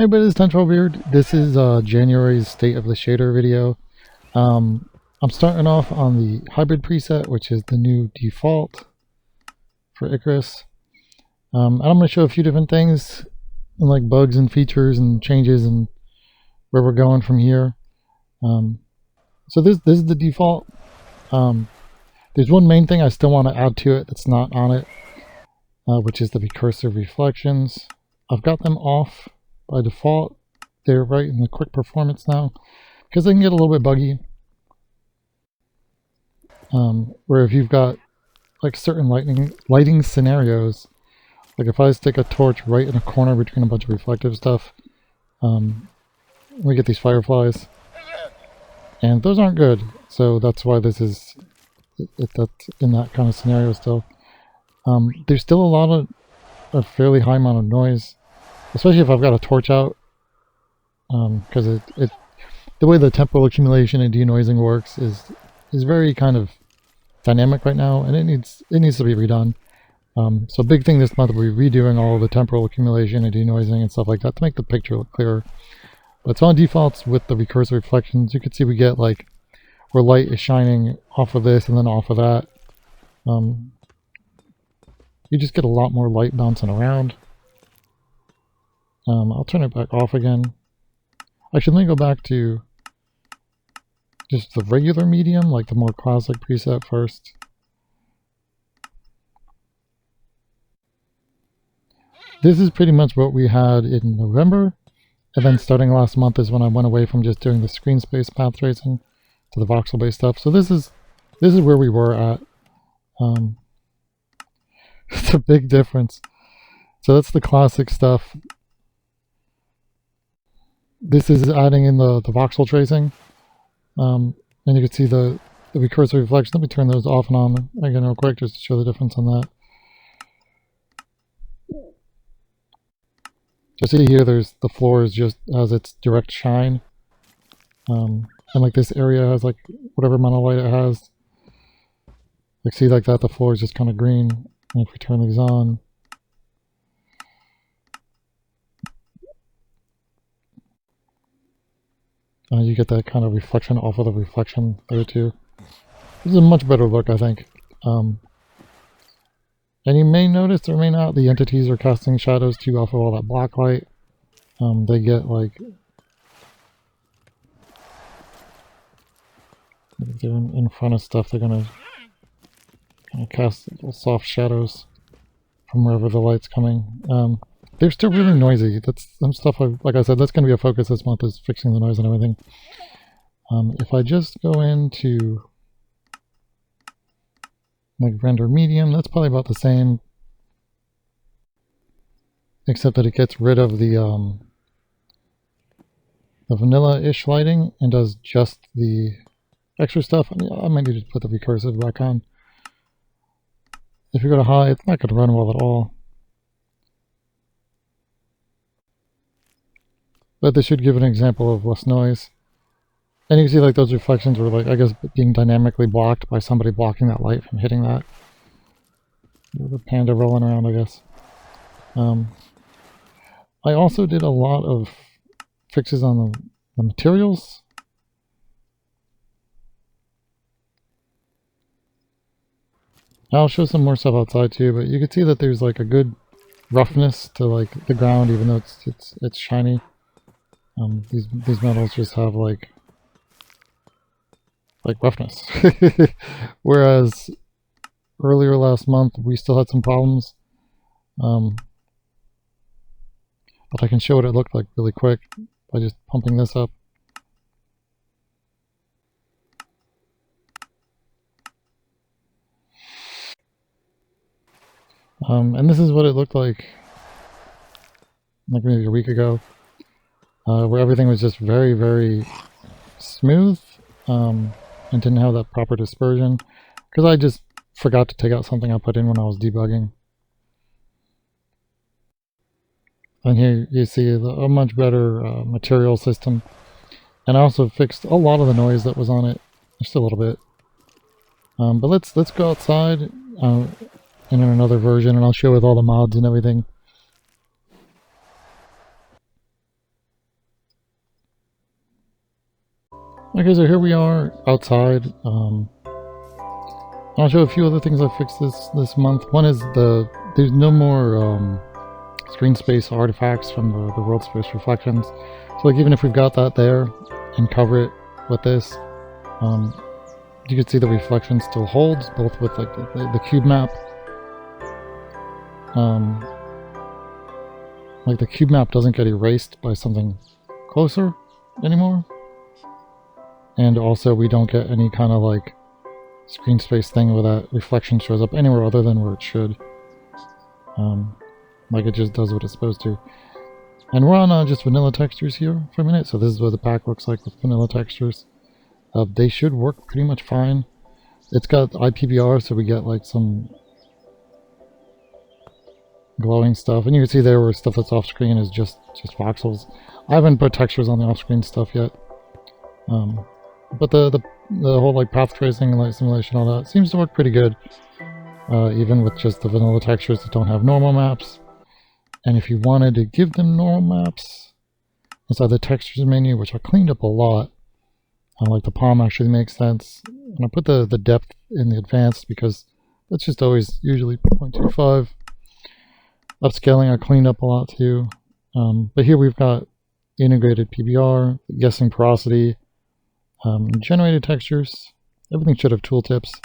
Hey everybody, this is 1012 Weird. This is January's State of the Shader video. I'm starting off on the hybrid preset, which is the new default for Icarus. And I'm going to show a few different things, like bugs and features and changes and where we're going from here. So this is the default. There's one main thing I still want to add to it that's not on it, which is the Recursive Reflections. I've got them off by default. They're right in the quick performance now because they can get a little bit buggy. Where if you've got like certain lighting scenarios, like if I stick a torch right in a corner between a bunch of reflective stuff, we get these fireflies, and those aren't good. So that's why this is that's in that kind of scenario still. There's still a fairly high amount of noise, especially if I've got a torch out, because the way the temporal accumulation and denoising works is very kind of dynamic right now, and it needs to be redone. So big thing this month, we're redoing all of the temporal accumulation and denoising and stuff like that to make the picture look clearer. But it's on defaults with the recursive reflections. You can see we get like where light is shining off of this and then off of that. You just get a lot more light bouncing around. I'll turn it back off again. Actually, let me go back to just the regular medium, like the more classic preset first. This is pretty much what we had in November, and then starting last month is when I went away from just doing the screen space path tracing to the voxel based stuff. So this is where we were at. It's a big difference. So that's the classic stuff. This is adding in the voxel tracing, and you can see the recursive reflection. Let me turn those off and on again real quick just to show the difference on that. So see here, there's the floor is just has its direct shine, and like this area has like whatever amount of light it has. Like see like that, the floor is just kind of green. And if we turn these on, you get that kind of reflection off of the reflection there too. This is a much better look, I think. And you may notice, or may not, the entities are casting shadows too off of all that black light. They get like, if they're in front of stuff, they're gonna kind of cast little soft shadows from wherever the light's coming. They're still really noisy. That's some stuff, like I said, that's going to be a focus this month, is fixing the noise and everything. If I just go into like render medium, that's probably about the same, except that it gets rid of the vanilla-ish lighting and does just the extra stuff. I mean, I might need to put the recursive back on. If you go to high, it's not going to run well at all. But this should give an example of less noise. And you can see like those reflections were like, I guess, being dynamically blocked by somebody blocking that light from hitting that. The panda rolling around, I guess. I also did a lot of fixes on the materials. I'll show some more stuff outside too, but you can see that there's like a good roughness to like the ground, even though it's shiny. These metals just have like roughness. Whereas earlier last month we still had some problems. But I can show what it looked like really quick by just pumping this up. And this is what it looked like maybe a week ago, where everything was just very, very smooth, and didn't have that proper dispersion, because I just forgot to take out something I put in when I was debugging. And here you see a much better material system, and I also fixed a lot of the noise that was on it, just a little bit. But let's go outside in another version, and I'll show with all the mods and everything. Okay, so here we are outside. I'll show a few other things I fixed this month. One is there's no more screen space artifacts from the world space reflections. So like even if we've got that there and cover it with this, you can see the reflection still holds, both with like the cube map. Like the cube map doesn't get erased by something closer anymore. And also we don't get any kind of like screen space thing where that reflection shows up anywhere other than where it should. Like it just does what it's supposed to. And we're on just vanilla textures here for a minute, so this is what the pack looks like with vanilla textures. They should work pretty much fine. It's got IPVR, so we get like some glowing stuff, and you can see there where stuff that's off screen is just voxels. I haven't put textures on the off screen stuff yet. But the whole like path tracing, light simulation, all that seems to work pretty good, even with just the vanilla textures that don't have normal maps. And if you wanted to give them normal maps inside the textures menu, which I cleaned up a lot, like the palm actually makes sense. And I put the depth in the advanced because that's just always usually 0.25. Upscaling I cleaned up a lot too. But here we've got integrated PBR, guessing porosity, generated textures. Everything should have tooltips.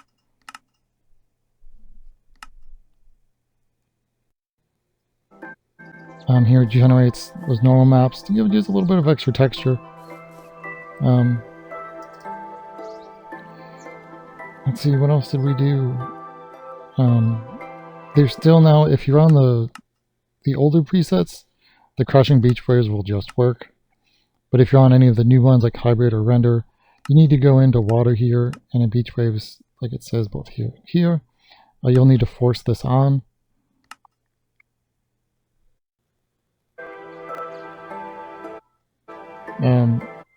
Here it generates those normal maps to give just a little bit of extra texture. Let's see, what else did we do? There's still now, if you're on the older presets, the crushing beach waves will just work. But if you're on any of the new ones like hybrid or render, you need to go into water here, and in beach waves, like it says both here and here, you'll need to force this on.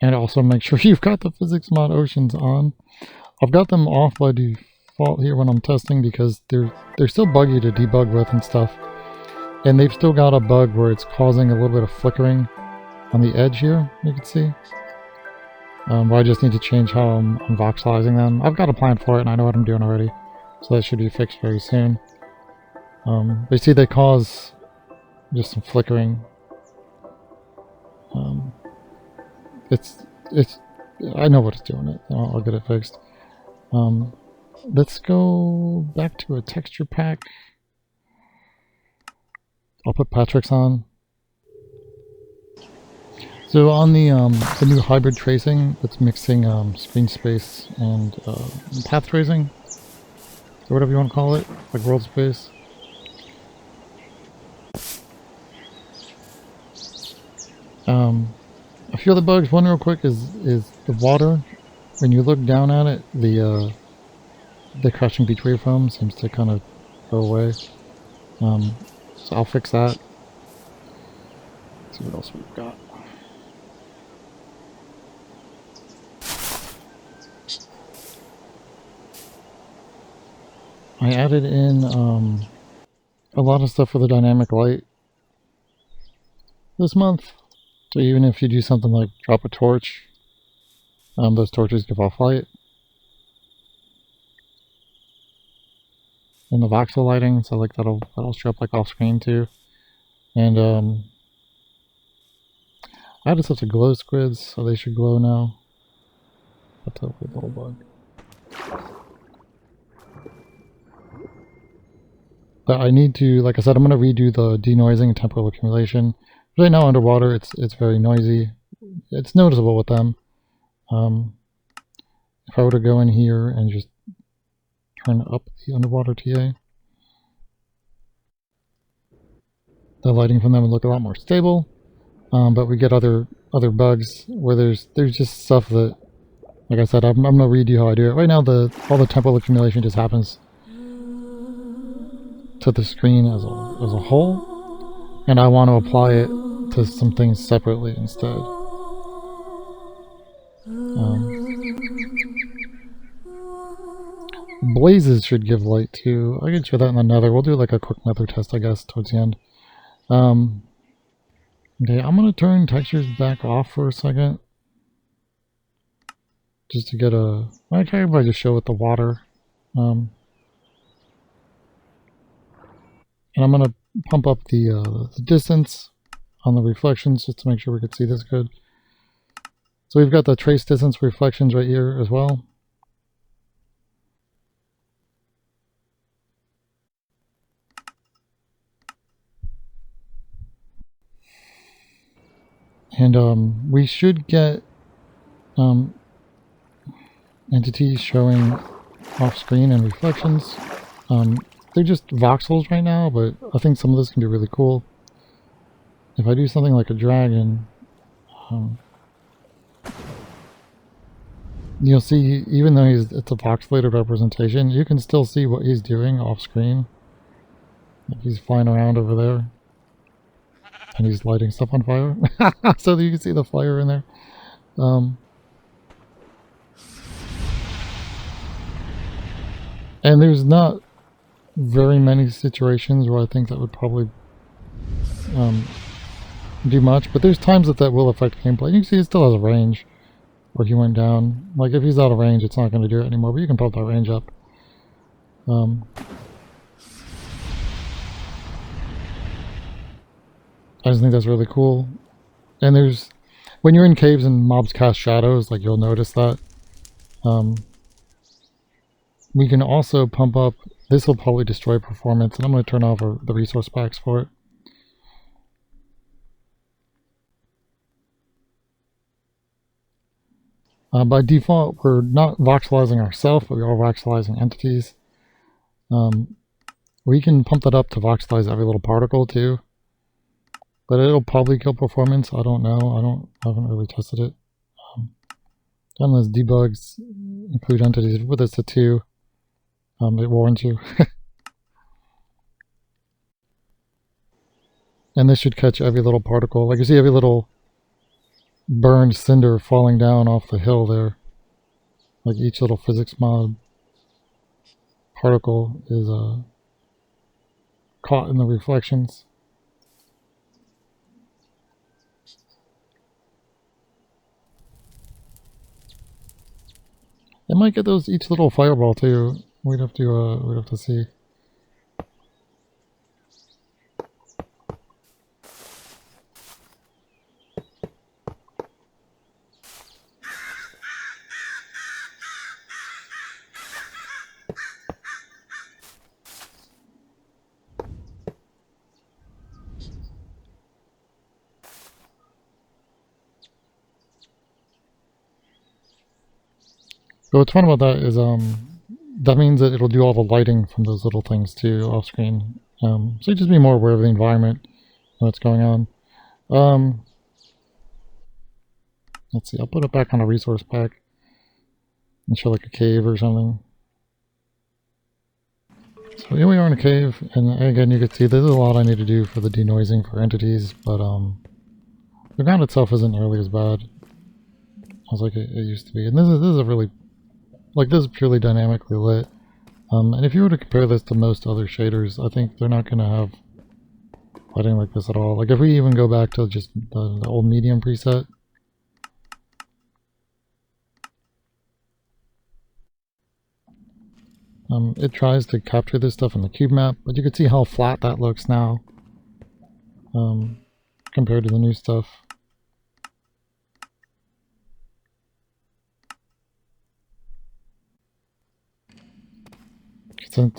And also make sure you've got the physics mod oceans on. I've got them off by default here when I'm testing because they're still buggy to debug with and stuff. And they've still got a bug where it's causing a little bit of flickering on the edge here, you can see. But I just need to change how I'm voxelizing them. I've got a plan for it and I know what I'm doing already. So that should be fixed very soon. But you see they cause just some flickering. I know what it's doing. I'll get it fixed. Let's go back to a texture pack. I'll put Patrick's on. So on the new hybrid tracing, that's mixing screen space and path tracing, or whatever you want to call it, like world space. A few other bugs. One real quick is the water. When you look down at it, the crushing beach wave foam seems to kind of go away. So I'll fix that. Let's see what else we've got. I added in a lot of stuff for the dynamic light this month. So even if you do something like drop a torch, those torches give off light. And the voxel lighting, so like that'll show up like off screen too. And I added stuff to glow squids, so they should glow now. That's a weird little bug. But I need to, like I said, I'm going to redo the denoising and temporal accumulation. Right now underwater it's very noisy. It's noticeable with them. If I were to go in here and just turn up the underwater TA, the lighting from them would look a lot more stable. But we get other bugs where there's just stuff that, like I said, I'm going to redo how I do it. Right now all the temporal accumulation just happens to the screen as a whole, and I want to apply it to some things separately instead. Blazes should give light too. I can show that in the Nether. We'll do like a quick Nether test, I guess, towards the end. Okay, I'm gonna turn textures back off for a second. just to get a... I can't even just show it the water. And I'm going to pump up the distance on the reflections just to make sure we can see this good. So we've got the trace distance reflections right here as well. And we should get entities showing off screen and reflections. They're just voxels right now, but I think some of this can be really cool. If I do something like a dragon, you'll see, even though it's a voxelated representation, you can still see what he's doing off screen. Like he's flying around over there. And he's lighting stuff on fire. So that you can see the fire in there. And there's not very many situations where I think that would probably do much, but there's times that will affect gameplay. You can see it still has a range where he went down. Like if he's out of range, it's not going to do it anymore, but you can pump that range up. I just think that's really cool. And there's, when you're in caves and mobs cast shadows, like you'll notice that. We can also pump up, this will probably destroy performance, and I'm going to turn off the resource packs for it. By default, we're not voxelizing ourselves, but we are voxelizing entities. We can pump that up to voxelize every little particle too. But it'll probably kill performance. I don't know. I haven't really tested it. Unless debugs include entities with us to 2. It warns you. And this should catch every little particle. Like you see every little burned cinder falling down off the hill there. Like each little physics mod particle is caught in the reflections. It might get those each little fireball too. We'd have to see. So what's fun about that is that means that it'll do all the lighting from those little things too off screen. So you just be more aware of the environment, what's going on. Let's see, I'll put it back on a resource pack and show like a cave or something. So here we are in a cave, and again you can see there's a lot I need to do for the denoising for entities, but the ground itself isn't nearly as bad as like it used to be. And this is a really, like this is purely dynamically lit. And if you were to compare this to most other shaders, I think they're not going to have lighting like this at all. Like if we even go back to just the old medium preset, it tries to capture this stuff in the cube map, but you can see how flat that looks now compared to the new stuff.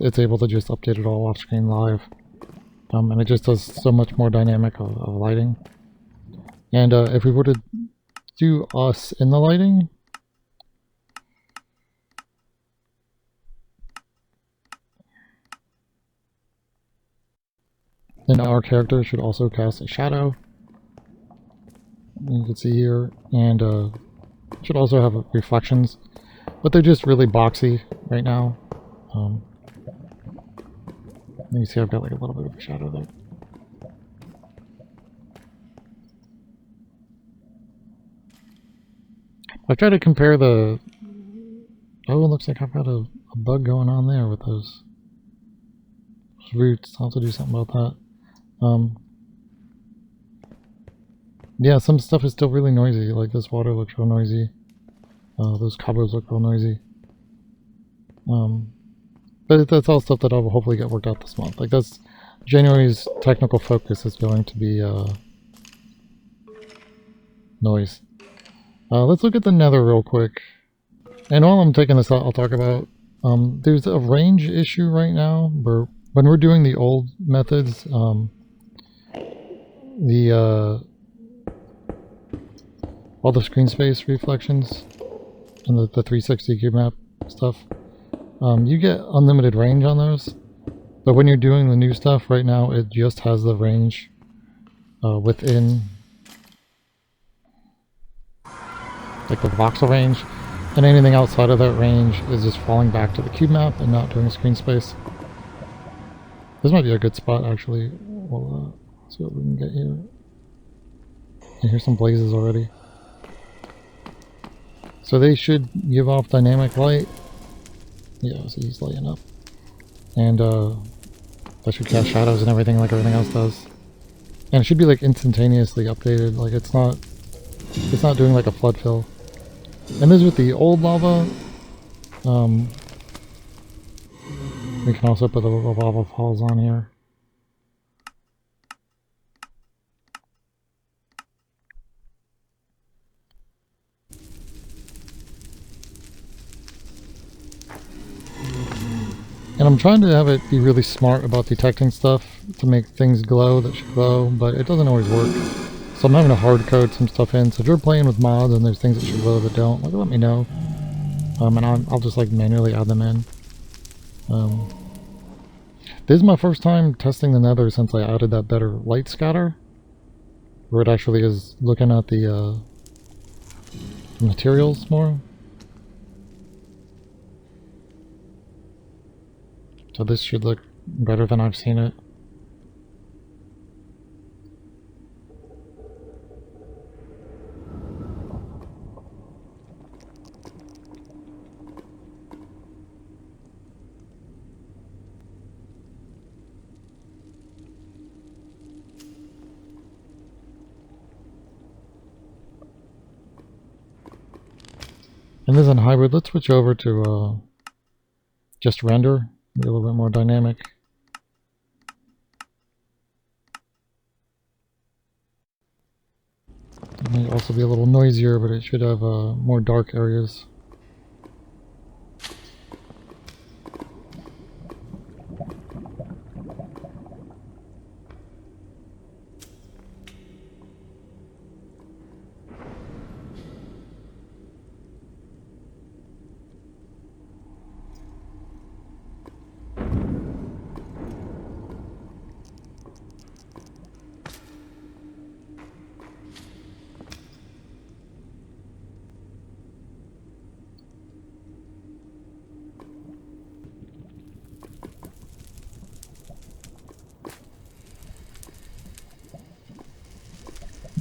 It's able to just update it all off screen live, and it just does so much more dynamic of lighting. And if we were to do us in the lighting, then our character should also cast a shadow. You can see here, and should also have reflections, but they're just really boxy right now. You see I've got like a little bit of a shadow there. I try to compare the... Oh, it looks like I've got a bug going on there with those roots. I'll have to do something about that. Yeah, some stuff is still really noisy. Like this water looks real noisy. Those cobwebs look real noisy. But that's all stuff that I'll hopefully get worked out this month. Like that's January's technical focus is going to be noise. Let's look at the Nether real quick. And while I'm taking this out, I'll talk about there's a range issue right now where when we're doing the old methods, all the screen space reflections and the 360 cube map stuff, you get unlimited range on those. But when you're doing the new stuff right now, it just has the range within like the voxel range, and anything outside of that range is just falling back to the cube map and not doing screen space. This might be a good spot actually. We'll see what we can get here. I hear some blazes already. So they should give off dynamic light. Yeah, so he's lighting up. And that should cast shadows and everything like everything else does. And it should be like instantaneously updated. Like it's not doing like a flood fill. And this is with the old lava. We can also put the lava falls on here. And I'm trying to have it be really smart about detecting stuff to make things glow that should glow, but it doesn't always work. So I'm having to hard code some stuff in. So if you're playing with mods and there's things that should glow that don't, like let me know. And I'll just like manually add them in. This is my first time testing the Nether since I added that better light scatter, where it actually is looking at the materials more. So this should look better than I've seen it. And this is in hybrid. Let's switch over to just render. Be a little bit more dynamic. It may also be a little noisier, but it should have more dark areas.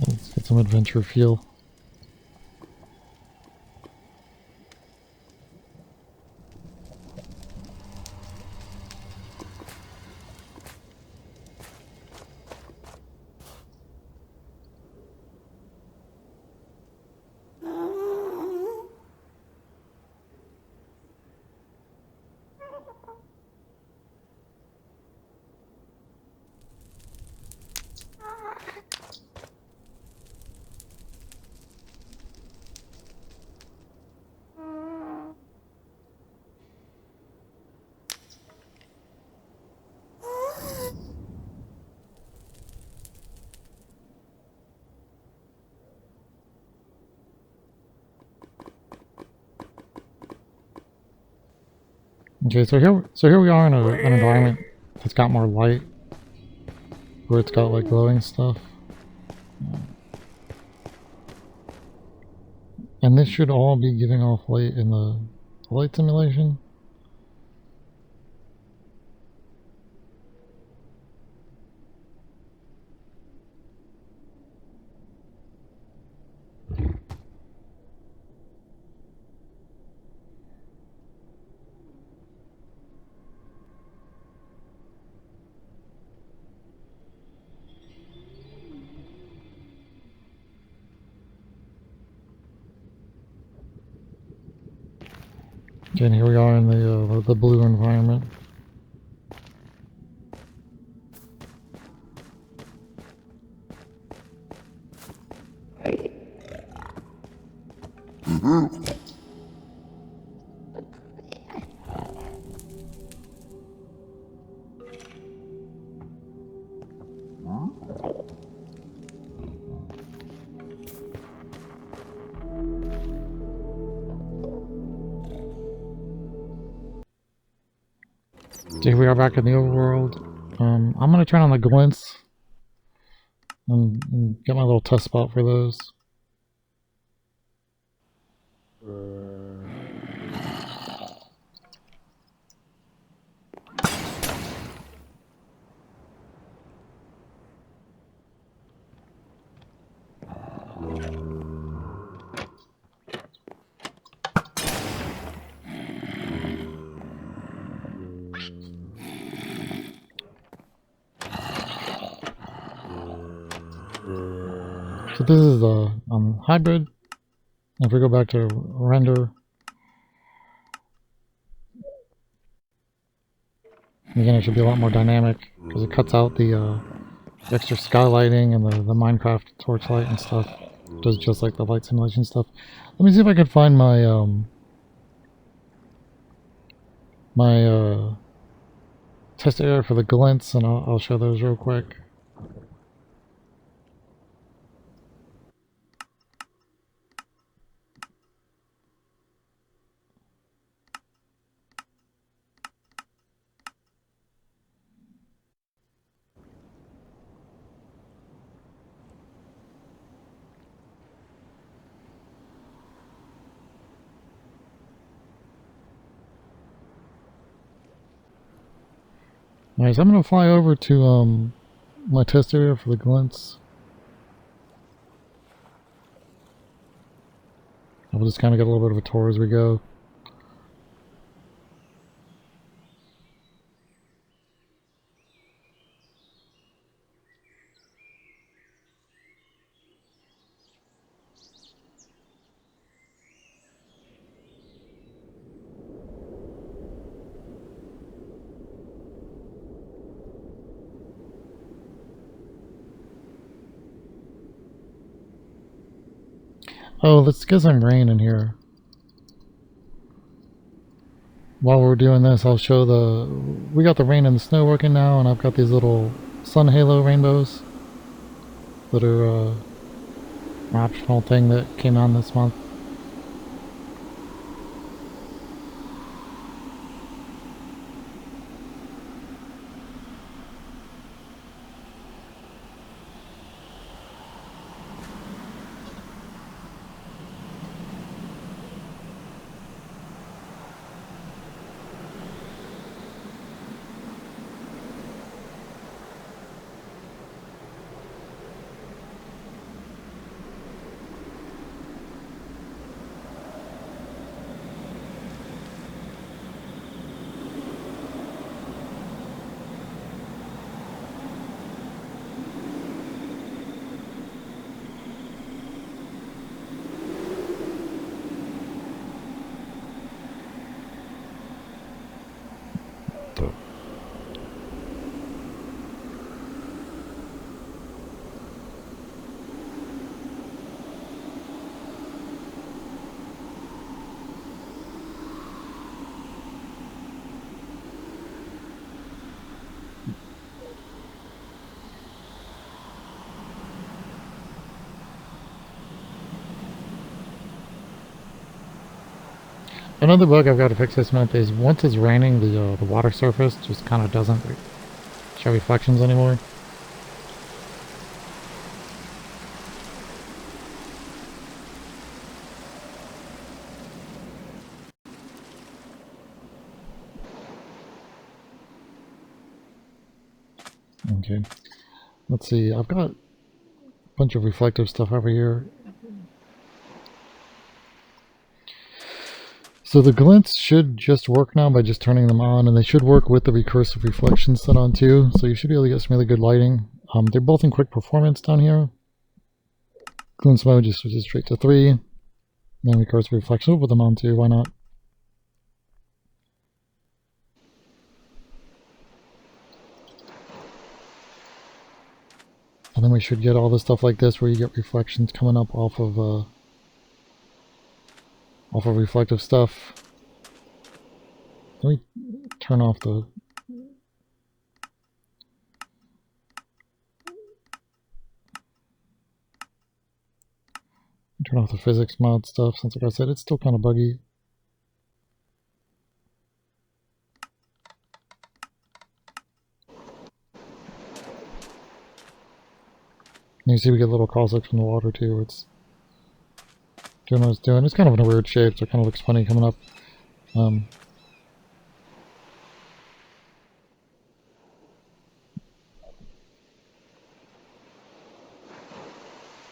Let's get some adventure feel. Okay, so here we are in an environment that's got more light, where it's got like glowing stuff. And this should all be giving off light in the light simulation. Okay, and here we are in the blue environment. So here we are back in the overworld. I'm gonna turn on the glints and get my little test spot for those. So this is the hybrid. If we go back to render, again it should be a lot more dynamic because it cuts out the extra skylighting and the Minecraft torchlight and stuff. It does just like the light simulation stuff. Let me see if I can find my test area for the glints, and I'll show those real quick. Alright, so I'm going to fly over to my test area for the glints. We'll just kind of get a little bit of a tour as we go. Oh, let's get some rain in here. While we're doing this, I'll show we got the rain and the snow working now, and I've got these little sun halo rainbows that are an optional thing that came on this month. Another bug I've got to fix this month is once it's raining, the water surface just kind of doesn't show reflections anymore. Okay, let's see. I've got a bunch of reflective stuff over here. So the glints should just work now by just turning them on, and they should work with the recursive reflections set on too, so you should be able to get some really good lighting. They're both in quick performance down here. Glints mode just switches straight to 3. Then recursive reflection, we'll put them on too, why not? And then we should get all the stuff like this where you get reflections coming up off of reflective stuff. Let me turn off the physics mod stuff, since like I said, it's still kind of buggy. And you see we get little caustics from the water too, where it's doing what it's doing. It's kind of in a weird shape, so it kind of looks funny coming up.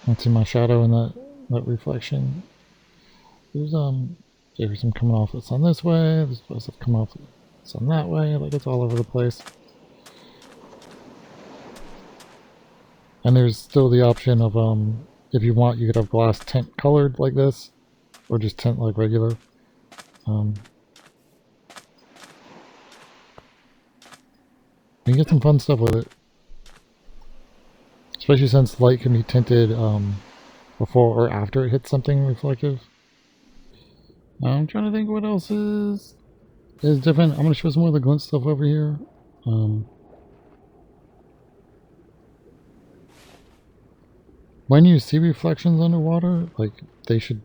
I see my shadow in that reflection. There's some coming off the sun this way, there's stuff coming off the sun that way, like it's all over the place. And there's still the option of if you want, you could have glass tint colored like this, or just tint like regular. You can get some fun stuff with it. Especially since light can be tinted before or after it hits something reflective. I'm trying to think what else is different. I'm going to show some more of the glint stuff over here. When you see reflections underwater, like they should,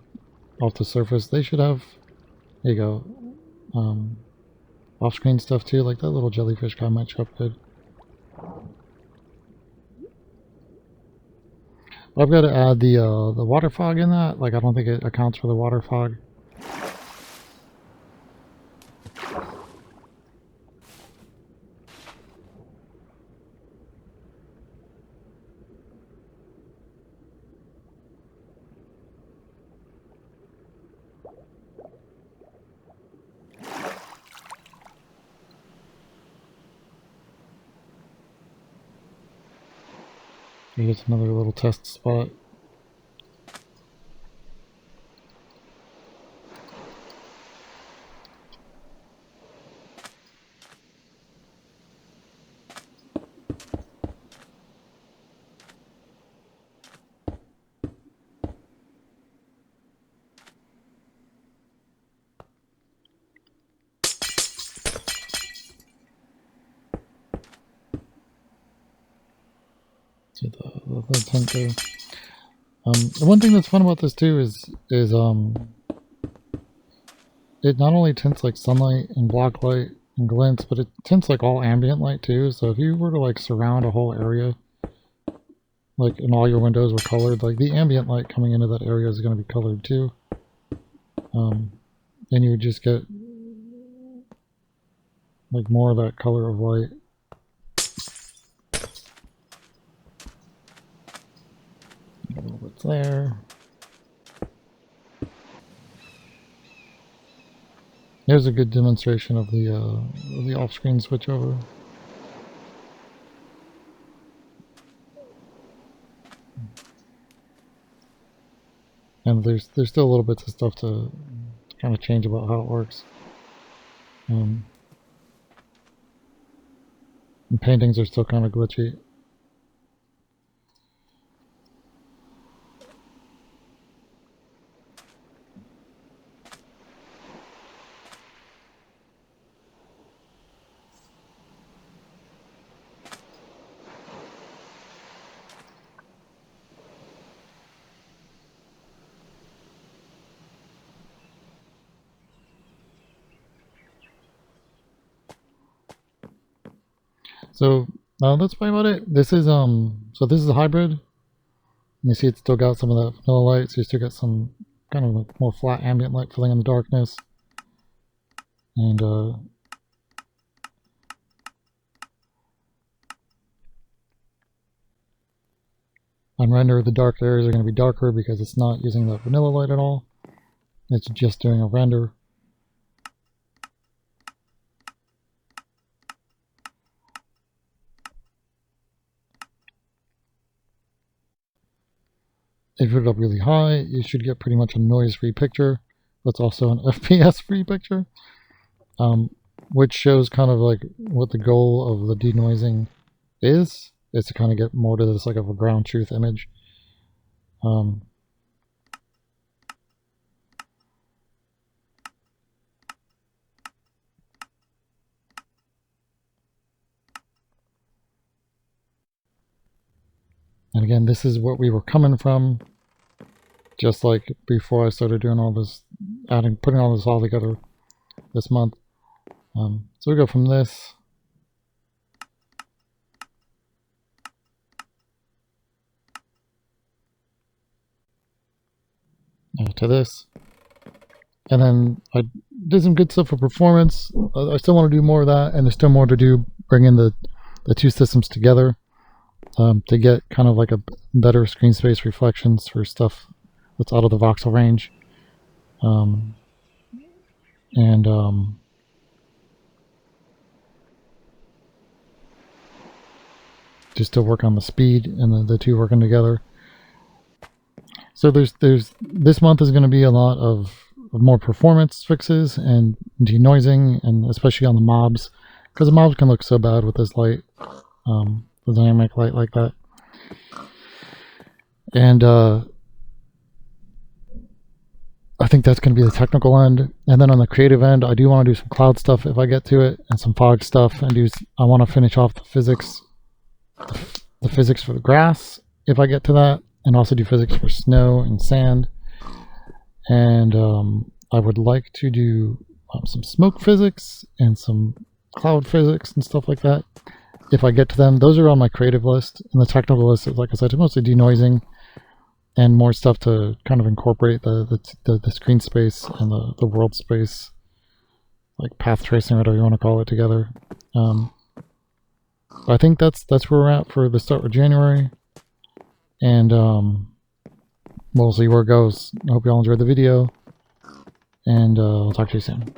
off the surface, they should have, there you go, off-screen stuff too, like that little jellyfish guy might show up good. I've got to add the water fog in that. Like I don't think it accounts for the water fog. Here's another little test spot. The tint there. The one thing that's fun about this too is it not only tints like sunlight and block light and glints, but it tints like all ambient light too. So if you were to like surround a whole area, like and all your windows were colored, like the ambient light coming into that area is going to be colored too. Then you would just get like more of that color of light. A little bit there. Here's a good demonstration of the off-screen switchover. And there's still little bits of stuff to kind of change about how it works. And paintings are still kind of glitchy. So that's probably about it. This is so this is a hybrid. You see it's still got some of that vanilla light, so you still got some kind of like more flat ambient light filling in the darkness. And on render, the dark areas are going to be darker because it's not using the vanilla light at all. It's just doing a render. If you put it up really high, you should get pretty much a noise-free picture. That's also an FPS-free picture, which shows kind of like what the goal of the denoising is. is to kind of get more to this like of a ground truth image. And again, this is what we were coming from, just like before I started doing all this, putting all this all together this month. So we go from this to this, and then I did some good stuff for performance. I still want to do more of that, and there's still more to do, bringing the two systems together to get kind of like a better screen space reflections for stuff that's out of the voxel range. Just to work on the speed and the two working together. So there's this month is going to be a lot of more performance fixes and denoising, and especially on the mobs, because the mobs can look so bad with this light, the dynamic light like that. And I think that's going to be the technical end. And then on the creative end, I do want to do some cloud stuff if I get to it, and some fog stuff, and I want to finish off the physics for the grass if I get to that, and also do physics for snow and sand. And I would like to do some smoke physics and some cloud physics and stuff like that if I get to them. Those are on my creative list, and the technical list is, like I said, mostly denoising and more stuff to kind of incorporate the screen space and the world space, like path tracing, whatever you want to call it, together. I think that's where we're at for the start of January, and we'll see where it goes. I hope you all enjoyed the video, and I'll talk to you soon.